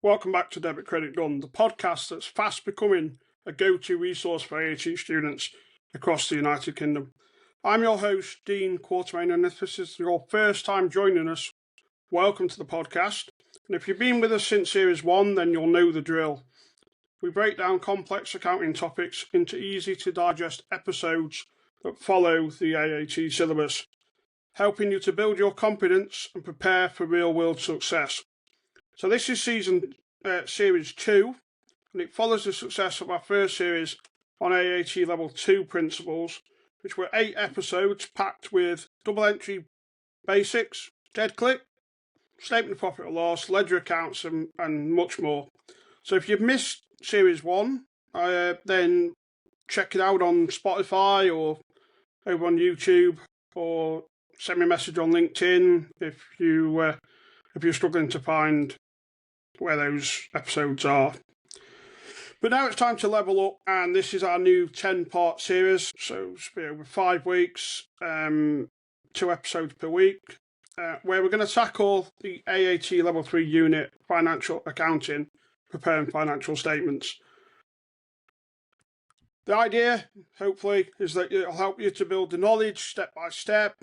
Welcome back to Debit Credit Done, the podcast that's fast becoming a go-to resource for AAT students across the United Kingdom. I'm your host, Dean Quartermain, and if this is your first time joining us, welcome to the podcast. And if you've been with us since Series 1, then you'll know the drill. We break down complex accounting topics into easy-to-digest episodes that follow the AAT syllabus, helping you to build your confidence and prepare for real-world success. So this is Series 2, and it follows the success of our first series on AAT Level 2 principles, which were 8 episodes packed with double entry basics, DEAD CLIC, statement of profit or loss, ledger accounts, and much more. So if you've missed Series 1, then check it out on Spotify or over on YouTube, or send me a message on LinkedIn if you're struggling to find where those episodes are. But now it's time to level up, and this is our new 10-part series. So it's been over 5 weeks, 2 episodes per week, where we're going to tackle the AAT Level 3 unit, financial accounting, preparing financial statements. The idea, hopefully, is that it'll help you to build the knowledge step by step.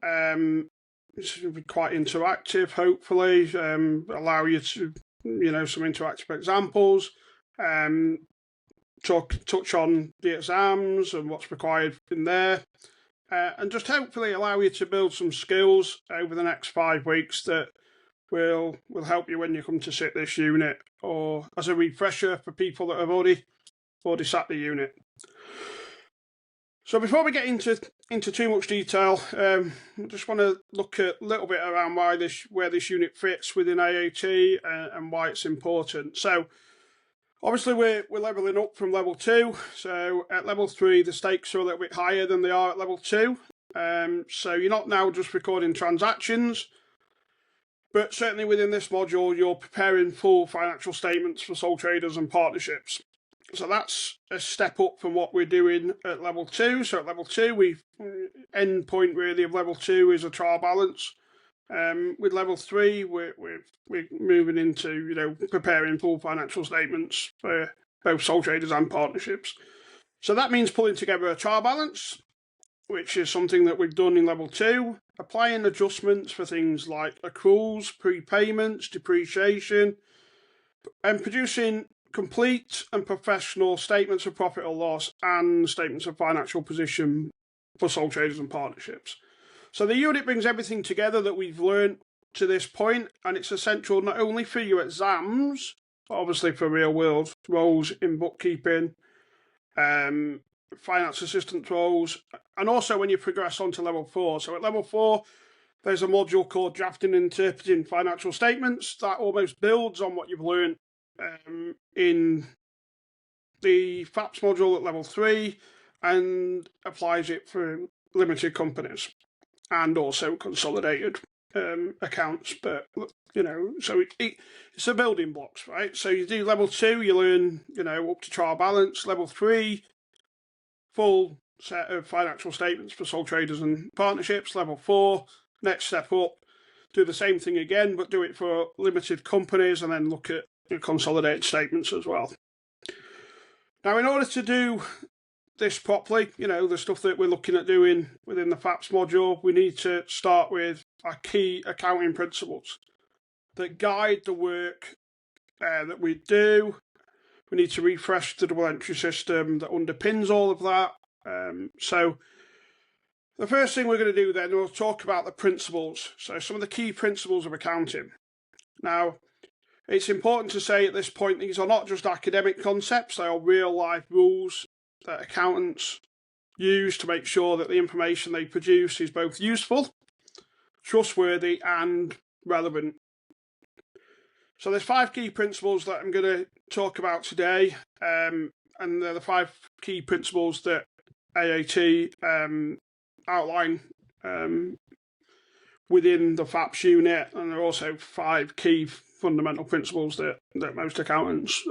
It's going to be quite interactive, hopefully, allow you to some interactive examples, touch on the exams and what's required in there, and just hopefully allow you to build some skills over the next 5 weeks that will help you when you come to sit this unit, or as a refresher for people that have already sat the unit. So before we get into too much detail, I just want to look a little bit around where this unit fits within AAT and why it's important. So obviously we're leveling up from level 2. So at level 3 the stakes are a little bit higher than they are at level 2. So you're not now just recording transactions, but certainly within this module you're preparing full financial statements for sole traders and partnerships. So that's a step up from what we're doing at level 2. So at level 2, end point really of level 2 is a trial balance. With level 3, we're moving into preparing full financial statements for both sole traders and partnerships. So that means pulling together a trial balance, which is something that we've done in level 2, applying adjustments for things like accruals, prepayments, depreciation, and producing complete and professional statements of profit or loss and statements of financial position for sole traders and partnerships. So the unit brings everything together that we've learned to this point, and it's essential not only for your exams, but obviously for real world roles in bookkeeping, finance assistant roles, and also when you progress on to level 4. So at level 4, there's a module called drafting and interpreting financial statements that almost builds on what you've learned in the FAPS module at level 3 and applies it for limited companies and also consolidated accounts. But so it's a building blocks, right? So you do level 2, you learn up to trial balance. Level 3, full set of financial statements for sole traders and partnerships. Level 4, next step up, do the same thing again, but do it for limited companies, and then look at consolidated statements as well. Now, in order to do this properly, the stuff that we're looking at doing within the FAPS module, we need to start with our key accounting principles that guide the work that we do. We need to refresh the double entry system that underpins all of that. So the first thing we're going to do then, we'll talk about the principles. So some of the key principles of accounting. Now, it's important to say at this point, these are not just academic concepts, they are real-life rules that accountants use to make sure that the information they produce is both useful, trustworthy, and relevant. So there's 5 key principles that I'm going to talk about today, and they're the 5 key principles that AAT outline within the FAPS unit, and there are also 5 key fundamental principles that most accountants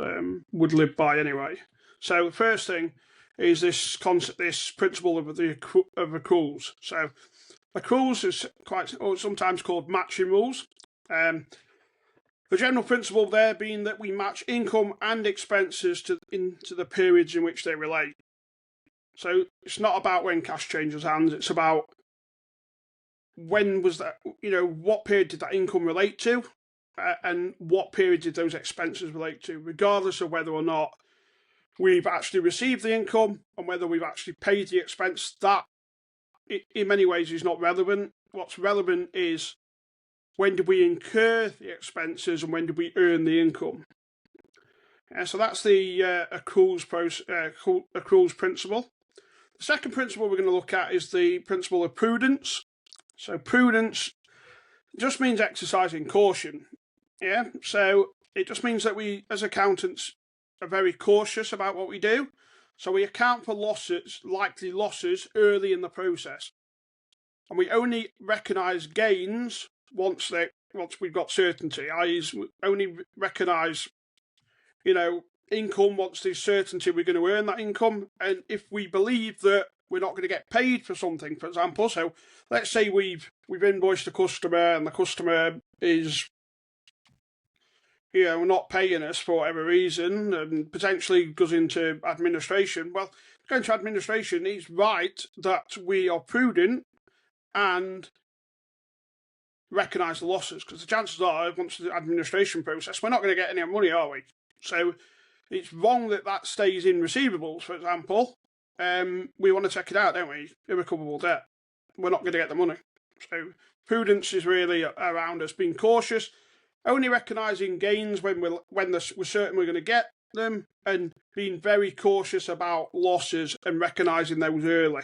would live by anyway. So the first thing is this principle of accruals. So accruals is sometimes called matching rules. The general principle there being that we match income and expenses into the periods in which they relate. So it's not about when cash changes hands, it's about when was that, what period did that income relate to, and what period did those expenses relate to, regardless of whether or not we've actually received the income and whether we've actually paid the expense. That, in many ways, is not relevant. What's relevant is when did we incur the expenses and when did we earn the income. So that's the accruals principle. The second principle we're going to look at is the principle of prudence. So prudence just means exercising caution. Yeah, so it just means that we, as accountants, are very cautious about what we do. So we account for losses, likely losses, early in the process, and we only recognise gains once we've got certainty. I.e., only recognise, income once there's certainty we're going to earn that income, and if we believe that we're not going to get paid for something, for example. So let's say we've invoiced a customer and the customer is not paying us for whatever reason and potentially goes into administration. Well, going to administration, it's right that we are prudent and recognise the losses, because the chances are, once the administration process, we're not going to get any money, are we? So it's wrong that stays in receivables, for example. We want to check it out, don't we? Irrecoverable debt. We're not going to get the money. So prudence is really around us being cautious, only recognising gains when we're certain we're going to get them, and being very cautious about losses and recognising those early.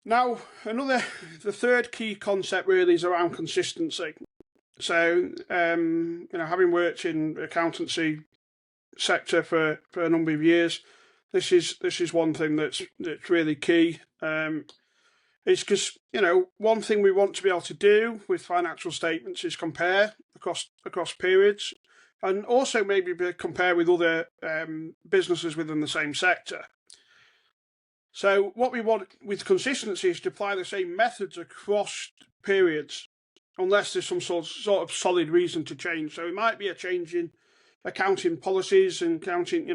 Now, the third key concept really is around consistency. So, having worked in the accountancy sector for a number of years, this is one thing that's really key. It's because one thing we want to be able to do with financial statements is compare across periods, and also maybe compare with other businesses within the same sector. So what we want with consistency is to apply the same methods across periods, unless there's some sort of solid reason to change. So it might be a change in accounting policies and accounting,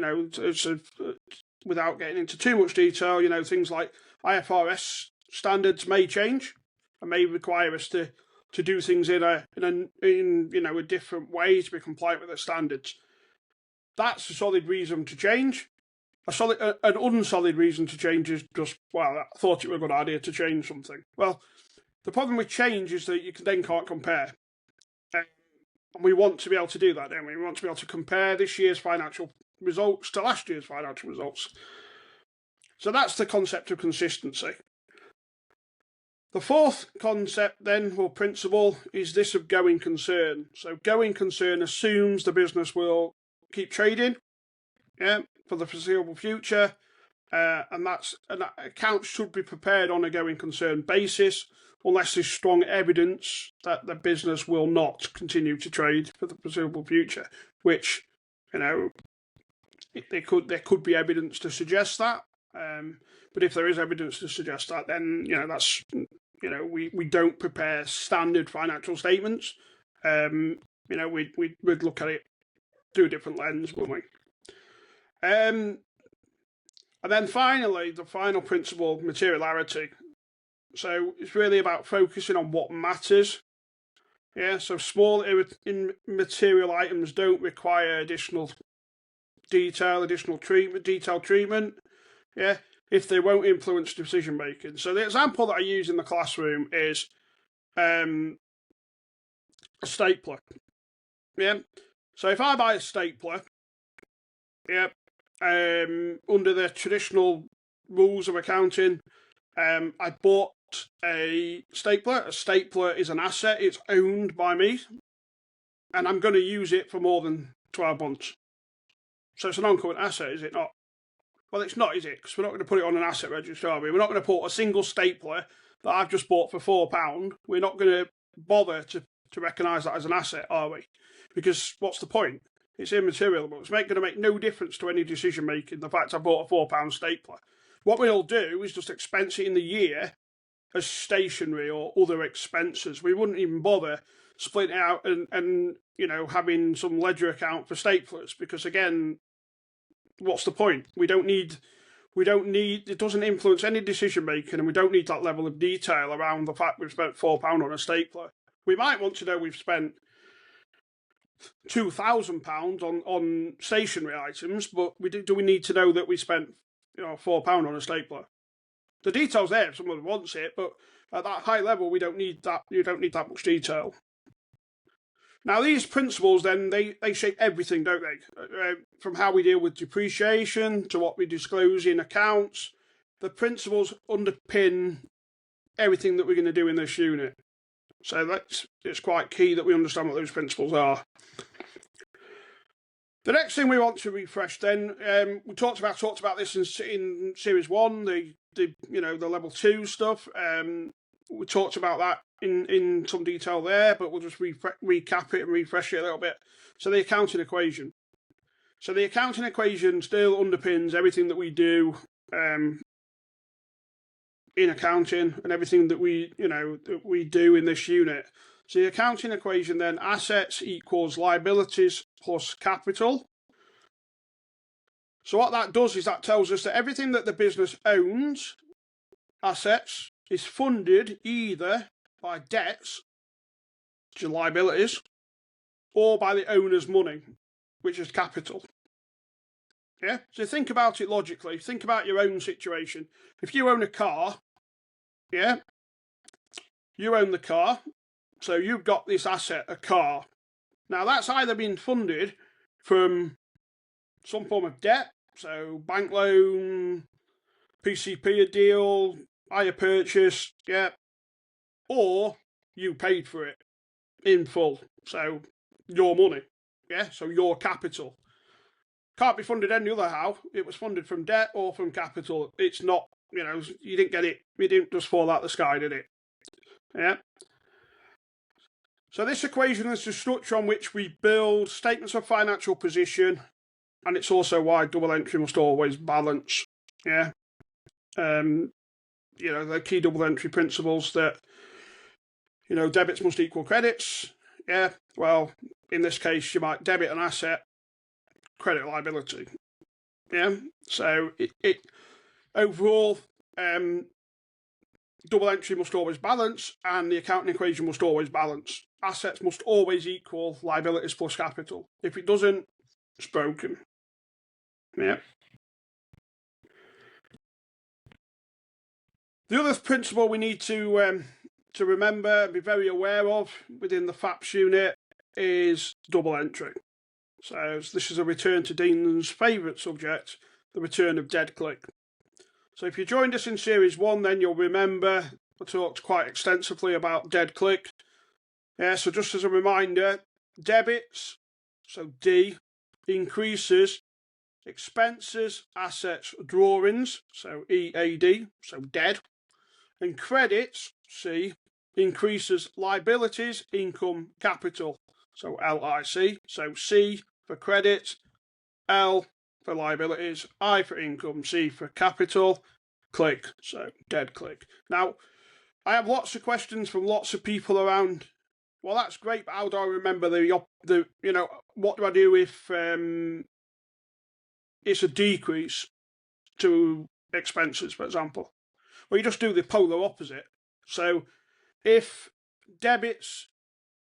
without getting into too much detail, things like IFRS standards may change and may require us to do things in a different way to be compliant with the standards. That's a solid reason to change. An unsolid reason to change is just, I thought it was a good idea to change something. Well, the problem with change is that you then can't compare. And we want to be able to do that, don't we? We want to be able to compare this year's financial results to last year's financial results. So that's the concept of consistency. The fourth concept then, or principle, is this of going concern. So going concern assumes the business will keep trading, for the foreseeable future, and accounts should be prepared on a going concern basis, unless there's strong evidence that the business will not continue to trade for the foreseeable future, which, there could be evidence to suggest that. But if there is evidence to suggest that, then that's we don't prepare standard financial statements. We'd look at it through a different lens, wouldn't we? And then finally, the final principle, materiality. So it's really about focusing on what matters. So small immaterial items don't require additional detailed treatment. If they won't influence decision making. So the example that I use in the classroom is a stapler. So if I buy a stapler, under the traditional rules of accounting, I bought a stapler. A stapler is an asset. It's owned by me, and I'm going to use it for more than 12 months. So it's an non-current asset, is it not? Well, it's not, is it? Because we're not going to put it on an asset register, are we? We're not going to put a single stapler that I've just bought for £4. We're not going to bother to recognise that as an asset, are we? Because what's the point? It's immaterial, but it's going to make no difference to any decision making, the fact I bought a £4 stapler. What we'll do is just expense it in the year as stationery or other expenses. We wouldn't even bother splitting it out and having some ledger account for staplers, because again, what's the point? We don't need, it doesn't influence any decision making, and we don't need that level of detail around the fact we've spent £4 on a stapler. We might want to know we've spent £2,000 on stationery items, but do we need to know that we spent £4 on a stapler? The detail's there if someone wants it, but at that high level, we don't need that. You don't need that much detail. Now, these principles then they shape everything, don't they? From how we deal with depreciation to what we disclose in accounts, the principles underpin everything that we're going to do in this unit. So it's quite key that we understand what those principles are. The next thing we want to refresh then, we talked about this in series 1, the level 2 stuff. We talked about that in some detail there, but we'll just recap it and refresh it a little bit. So the accounting equation. So the accounting equation still underpins everything that we do in accounting and everything that we do in this unit. So the accounting equation then, assets equals liabilities plus capital. So what that does is that tells us that everything that the business owns, assets, is funded either by debts, which are liabilities, or by the owner's money, which is capital. Yeah? So think about it logically. Think about your own situation. If you own a car, yeah, you own the car, so you've got this asset, a car. Now that's either been funded from some form of debt, so bank loan, PCP deal, hire purchase, yeah, or you paid for it in full, so your money, yeah, so your capital. Can't be funded any other how. It was funded from debt or from capital. It's not, you didn't get it, it didn't just fall out the sky, did it? Yeah. So this equation is the structure on which we build statements of financial position, and it's also why double entry must always balance. Yeah. The key double entry principles that, debits must equal credits. Yeah. Well, in this case, you might debit an asset, credit liability. Yeah. So it overall, double entry must always balance, and the accounting equation must always balance. Assets must always equal liabilities plus capital. If it doesn't, it's broken. Yeah. The other principle we need to remember and be very aware of within the FAPS unit is double entry. So this is a return to Dean's favourite subject, the return of DEAD CLIC. So if you joined us in series 1, then you'll remember I talked quite extensively about DEAD CLIC. Yeah, so just as a reminder, debits, so D, increases expenses, assets, drawings, so EAD, so dead, and credits, C, increases liabilities, income, capital, so LIC, so C for credit, L for liabilities, I for income, C for capital, click, so DEAD CLIC. Now, I have lots of questions from lots of people around. Well, that's great, but how do I remember what do I do if it's a decrease to expenses, for example? Well, you just do the polar opposite. So if debits,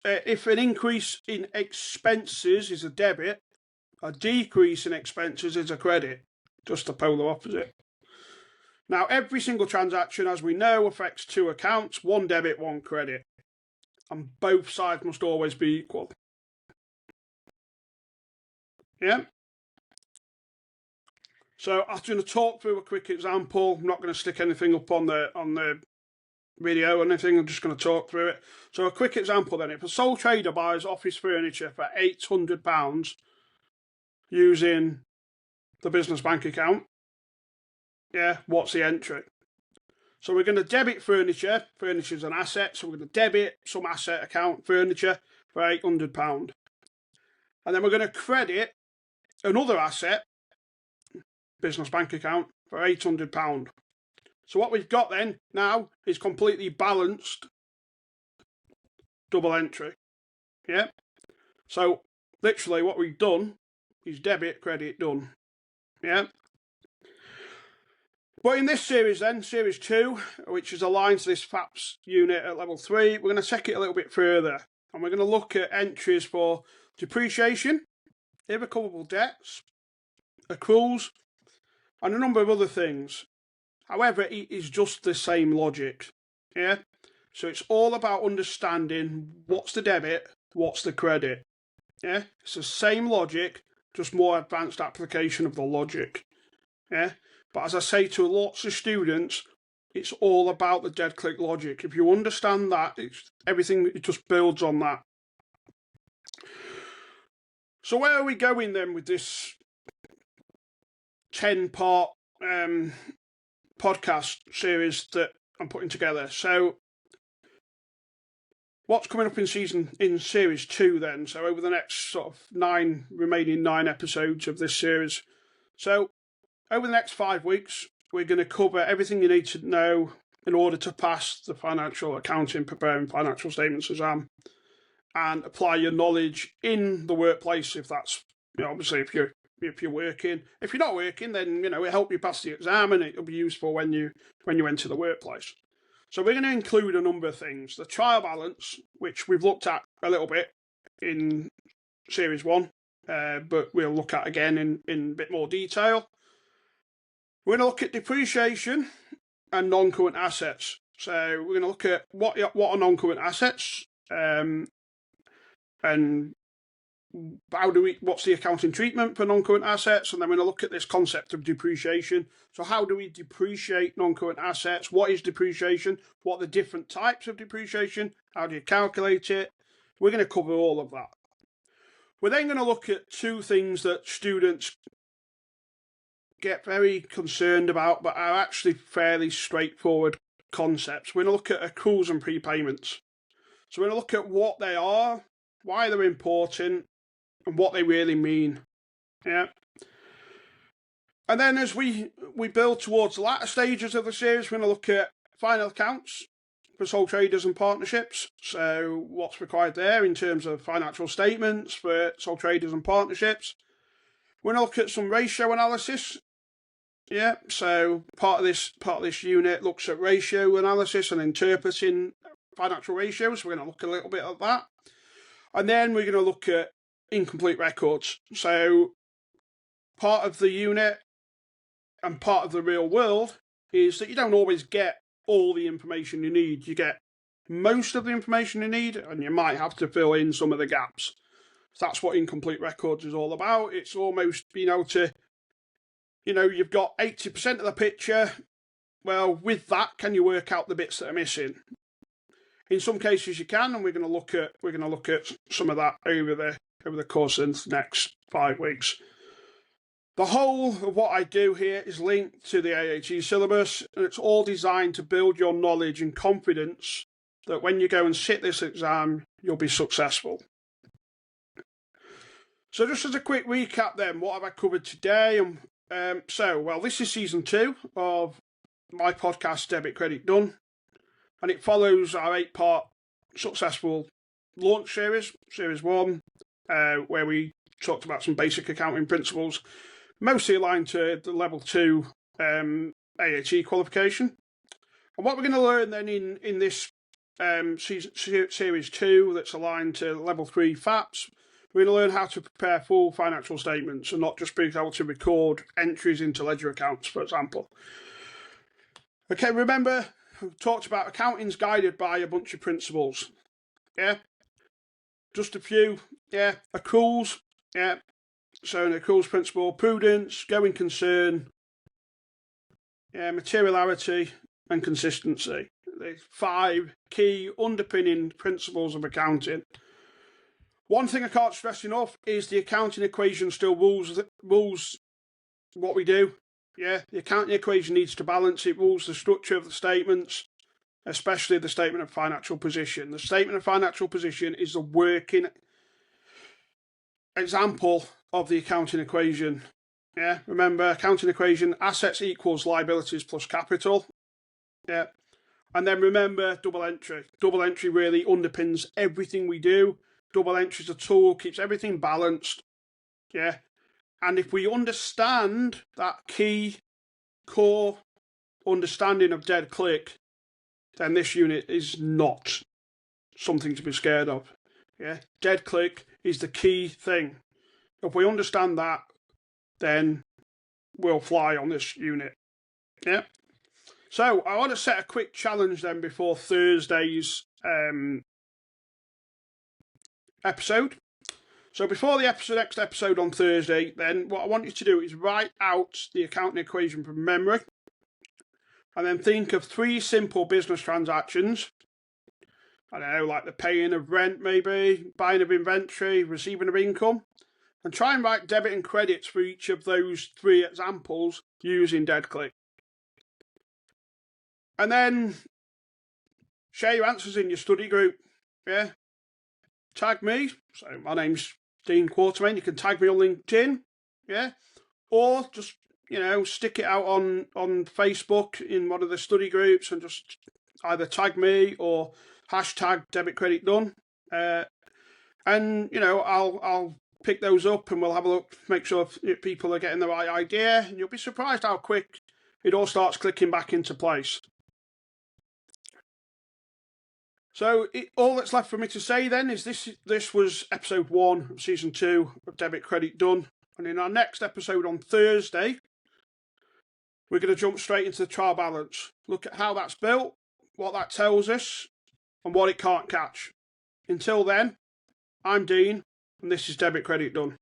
if an increase in expenses is a debit, a decrease in expenses is a credit, just the polar opposite. Now, every single transaction, as we know, affects two accounts, one debit, one credit, and both sides must always be equal. Yeah? So I'm going to talk through a quick example. I'm not going to stick anything up on the video or anything. I'm just going to talk through it. So a quick example then. If a sole trader buys office furniture for £800 using the business bank account, yeah, what's the entry? So we're going to debit furniture. Furniture is an asset, so we're going to debit some asset account, furniture, for £800. And then we're going to credit another asset, business bank account, for £800. So what we've got then now is completely balanced double entry. Yeah. So literally what we've done is debit, credit, done. Yeah. But in this series then, series 2, which is aligned to this FAPS unit at level 3, we're going to take it a little bit further. And we're going to look at entries for depreciation, irrecoverable debts, accruals, and a number of other things. However, it is just the same logic. Yeah. So it's all about understanding what's the debit, what's the credit. Yeah. It's the same logic, just more advanced application of the logic. Yeah. But as I say to lots of students, it's all about the DEAD CLIC logic. If you understand that, everything it just builds on that. So where are we going then with this 10-part podcast series that I'm putting together? So what's coming up in series 2 then? So over the next sort of remaining 9 episodes of this series. So over the next 5 weeks, we're going to cover everything you need to know in order to pass the financial accounting preparing financial statements exam and apply your knowledge in the workplace. If that's, obviously if you're working. If you're not working, then it'll help you pass the exam and it'll be useful when you enter the workplace. So we're going to include a number of things. The trial balance, which we've looked at a little bit in series 1, but we'll look at again in a bit more detail. We're going to look at depreciation and non-current assets. So we're going to look at what are non-current assets, and what's the accounting treatment for non-current assets, and then we're going to look at this concept of depreciation. So how do we depreciate non-current assets? What is depreciation? What are the different types of depreciation? How do you calculate it? We're going to cover all of that. We're then going to look at 2 things that students get very concerned about, but are actually fairly straightforward concepts. We're going to look at accruals and prepayments. So we're going to look at what they are, why they're important, and what they really mean. Yeah. And then as we build towards the latter stages of the series, we're going to look at final accounts for sole traders and partnerships. So what's required there in terms of financial statements for sole traders and partnerships. We're going to look at some ratio analysis. Yeah, so part of this unit looks at ratio analysis and interpreting financial ratios. We're going to look a little bit at that. And then we're going to look at incomplete records. So part of the unit and part of the real world is that you don't always get all the information you need. You get most of the information you need, and you might have to fill in some of the gaps. So that's what incomplete records is all about. It's almost being able to, you've got 80% of the picture. Well, with that, can you work out the bits that are missing? In some cases you can, and we're going to look at some of that over the course of the next 5 weeks. The whole of what I do here is linked to the AAT syllabus, and it's all designed to build your knowledge and confidence that when you go and sit this exam, you'll be successful. So just as a quick recap then, what have I covered today? This is season 2 of my podcast, Debit, Credit, Done. And it follows our 8-part successful launch series 1, where we talked about some basic accounting principles, mostly aligned to the level 2 AAT qualification. And what we're going to learn then in this series 2 that's aligned to level 3 FAPS, we're going to learn how to prepare full financial statements and not just be able to record entries into ledger accounts, for example. Okay, remember, we've talked about accounting's guided by a bunch of principles. Yeah, just a few. Yeah, accruals. Yeah, so an accruals principle: prudence, going concern, materiality, and consistency. The 5 key underpinning principles of accounting. One thing I can't stress enough is the accounting equation still rules what we do. Yeah, the accounting equation needs to balance. It rules the structure of the statements, especially the statement of financial position. The statement of financial position is the working example of the accounting equation. Yeah, remember, accounting equation, assets equals liabilities plus capital. Yeah. And then remember double entry. Double entry really underpins everything we do. Double entry is a tool, keeps everything balanced. Yeah. And if we understand that key core understanding of dead click, then this unit is not something to be scared of. Yeah. Dead click is the key thing. If we understand that, then we'll fly on this unit. Yeah. So I want to set a quick challenge then before Thursday's episode. So before the next episode on Thursday, then what I want you to do is write out the accounting equation from memory, and then think of 3 simple business transactions. I don't know, like the paying of rent, maybe buying of inventory, receiving of income, and try and write debit and credits for each of those 3 examples using dead click. And then share your answers in your study group. Yeah. Tag me. So my name's Dean Quartermain. You can tag me on LinkedIn. Yeah. Or just, stick it out on Facebook in one of the study groups and just either tag me or hashtag debit credit done. And, I'll pick those up and we'll have a look, make sure if people are getting the right idea. And you'll be surprised how quick it all starts clicking back into place. So all that's left for me to say then is this was episode 1 of season 2 of Debit Credit Done. And in our next episode on Thursday, we're going to jump straight into the trial balance. Look at how that's built, what that tells us, and what it can't catch. Until then, I'm Dean, and this is Debit Credit Done.